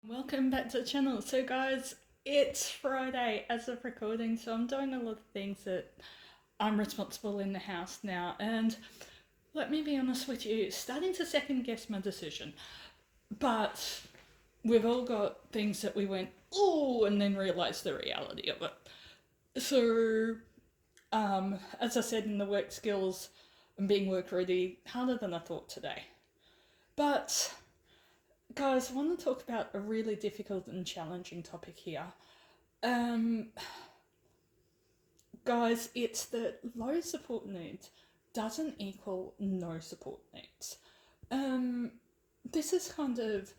Welcome back to the channel. So guys, it's Friday as of recording, so I'm doing a lot of things that I'm responsible in the house now, and let me be honest with you, starting to second guess my decision. But we've all got things that we went, ooh, and then realised the reality of it. So, as I said in the work skills and being work ready, harder than I thought today. But guys, I want to talk about a really difficult and challenging topic here. Um, Guys, it's that low support needs doesn't equal no support needs. Um, this has kind of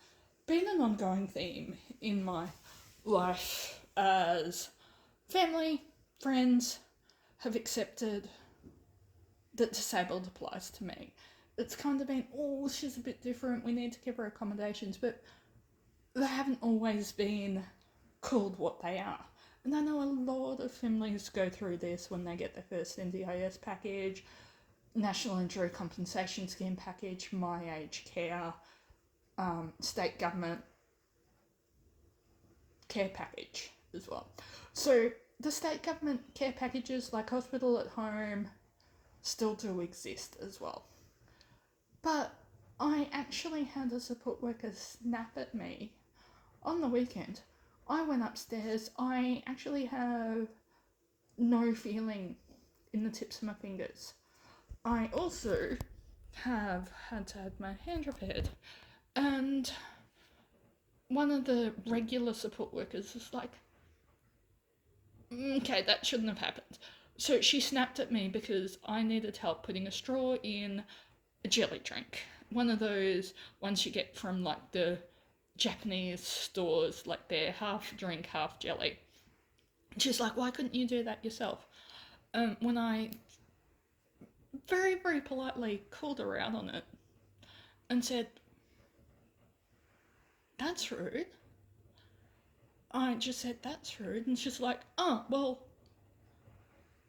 been an ongoing theme in my life as family, friends have accepted that disabled applies to me. It's kind of been, oh, she's a bit different, we need to give her accommodations, but they haven't always been called what they are. And I know a lot of families go through this when they get their first NDIS package, National Injury Compensation Scheme package, My Aged Care, state government care package as well. So the state government care packages like hospital at home still do exist as well. But I actually had a support worker snap at me on the weekend. I went upstairs. I actually have no feeling in the tips of my fingers. I also have had to have my hand repaired. And one of the regular support workers was like, okay, that shouldn't have happened. So she snapped at me because I needed help putting a straw in a jelly drink. One of those ones you get from like the Japanese stores, like they're half drink, half jelly. She's like, why couldn't you do that yourself? When I very, very politely called her out on it and said, that's rude. I just said, that's rude. And she's like, oh, well,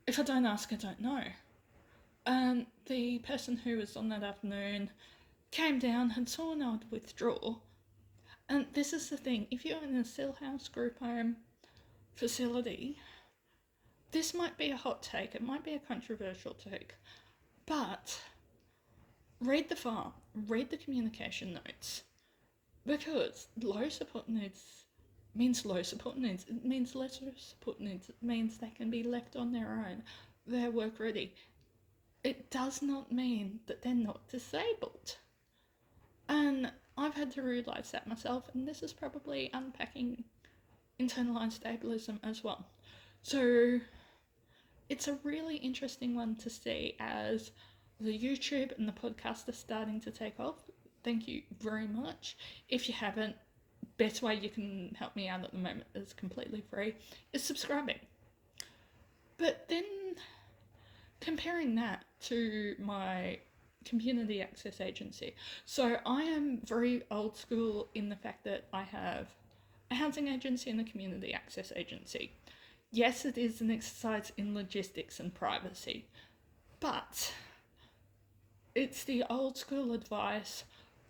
if I don't ask, I don't know. And the person who was on that afternoon came down and saw I would withdraw. And this is the thing, if you're in a Stillhouse group home facility, this might be a hot take, it might be a controversial take, but read the file, read the communication notes, because low support needs means low support needs. It means lesser support needs. It means they can be left on their own. They're work ready. It does not mean that they're not disabled. And I've had to realise that myself, and this is probably unpacking internalized ableism as well. So it's a really interesting one to see as the YouTube and the podcast are starting to take off. Thank you very much. If you haven't, best way you can help me out at the moment is completely free, is subscribing. But then comparing that to my community access agency. So I am very old school in the fact that I have a housing agency and a community access agency. Yes, it is an exercise in logistics and privacy, but it's the old school advice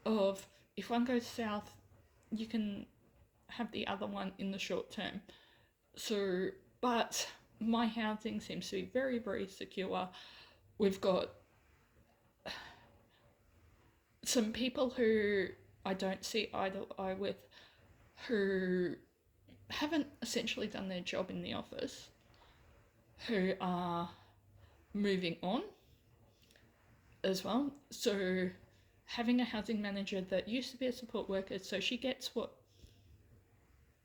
of if one goes south, you can have the other one in the short term. So, but my housing seems to be very, very secure. We've got some people who I don't see eye to eye with who haven't essentially done their job in the office, who are moving on as well. So having a housing manager that used to be a support worker, so she gets what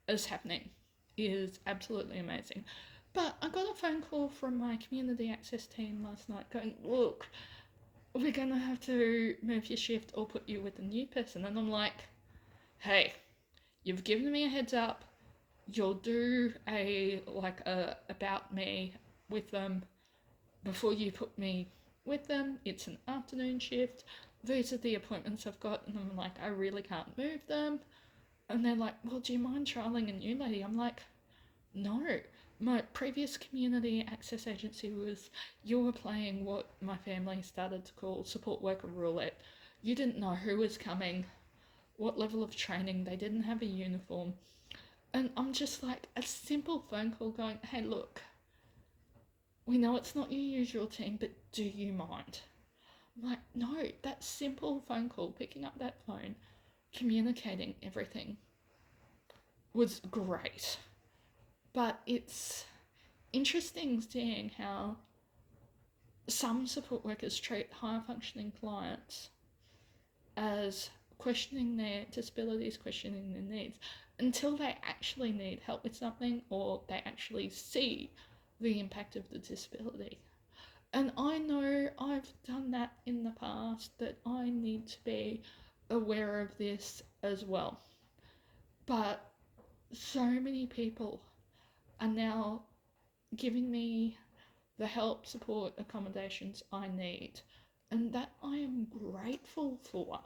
is happening, is absolutely amazing. But I got a phone call from my community access team last night going, look, we're going to have to move your shift or put you with a new person. And I'm like, hey, you've given me a heads up. You'll do a about me with them before you put me with them. It's an afternoon shift. These are the appointments I've got. And I'm like, I really can't move them. And they're like, well, do you mind trialing a new lady? I'm like, no. My previous community access agency was, you were playing what my family started to call support worker roulette. You didn't know who was coming, what level of training, they didn't have a uniform. And I'm just like, a simple phone call going, hey, look, we know it's not your usual team, but do you mind? I'm like, no, that simple phone call, picking up that phone, communicating everything was great. But it's interesting seeing how some support workers treat higher functioning clients as questioning their disabilities, questioning their needs, until they actually need help with something or they actually see the impact of the disability. And I know I've done that in the past, that I need to be aware of this as well. But so many people are now giving me the help, support, accommodations I need, and that I am grateful for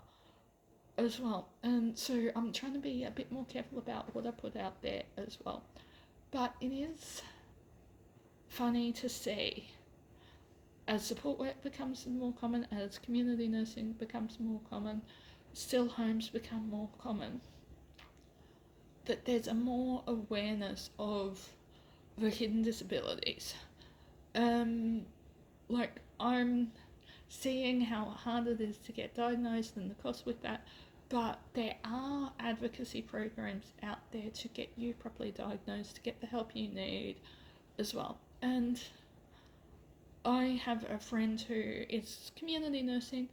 as well. And so I'm trying to be a bit more careful about what I put out there as well. But it is funny to see, as support work becomes more common, as community nursing becomes more common, still homes become more common, that there's a more awareness of the hidden disabilities. Like, I'm seeing how hard it is to get diagnosed and the cost with that, but there are advocacy programs out there to get you properly diagnosed, to get the help you need as well. And I have a friend who is community nursing,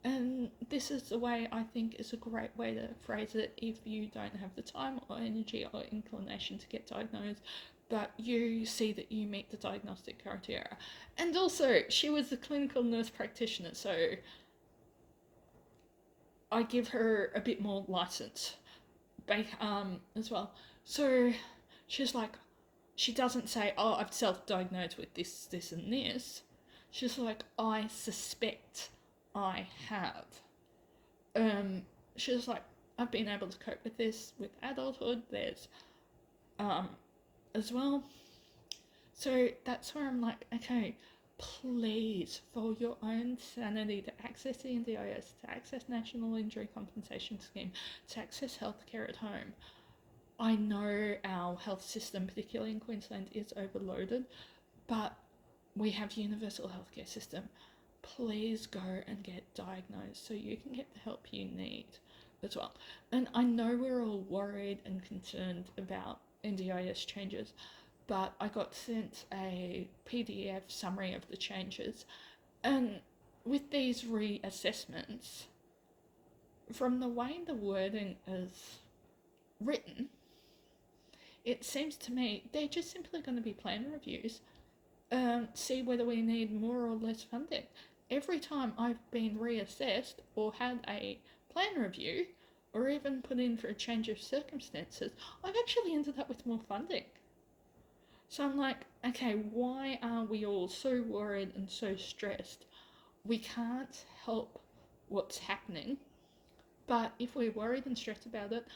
and this is the way I think is a great way to phrase it if you don't have the time or energy or inclination to get diagnosed, but you see that you meet the diagnostic criteria. And also, she was a clinical nurse practitioner, so I give her a bit more license as well. So she's like, she doesn't say, oh, I've self-diagnosed with this, this, and this. She's like, I suspect I have. She's like, I've been able to cope with this with adulthood. There's as well. So that's where I'm like, okay, please, for your own sanity, to access the NDIS, to access National Injury Compensation Scheme, to access healthcare at home. I know our health system, particularly in Queensland, is overloaded, but we have universal healthcare system. Please go and get diagnosed so you can get the help you need as well. And I know we're all worried and concerned about NDIS changes, but I got sent a PDF summary of the changes, and with these reassessments, from the way the wording is written, it seems to me they're just simply going to be plan reviews, see whether we need more or less funding. Every time I've been reassessed or had a plan review, or even put in for a change of circumstances, I've actually ended up with more funding. So I'm like, okay, why are we all so worried and so stressed? We can't help what's happening, but if we're worried and stressed about it,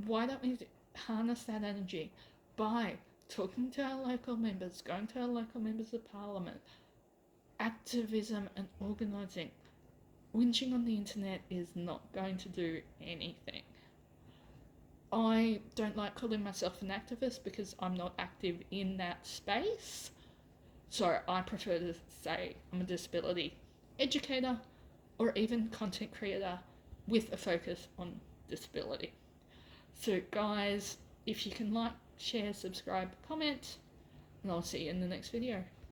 why don't we harness that energy by talking to our local members, going to our local members of parliament? Activism and organising. Whinging on the internet is not going to do anything. I don't like calling myself an activist because I'm not active in that space. So I prefer to say I'm a disability educator or even content creator with a focus on disability. So guys, if you can like, share, subscribe, comment, and I'll see you in the next video.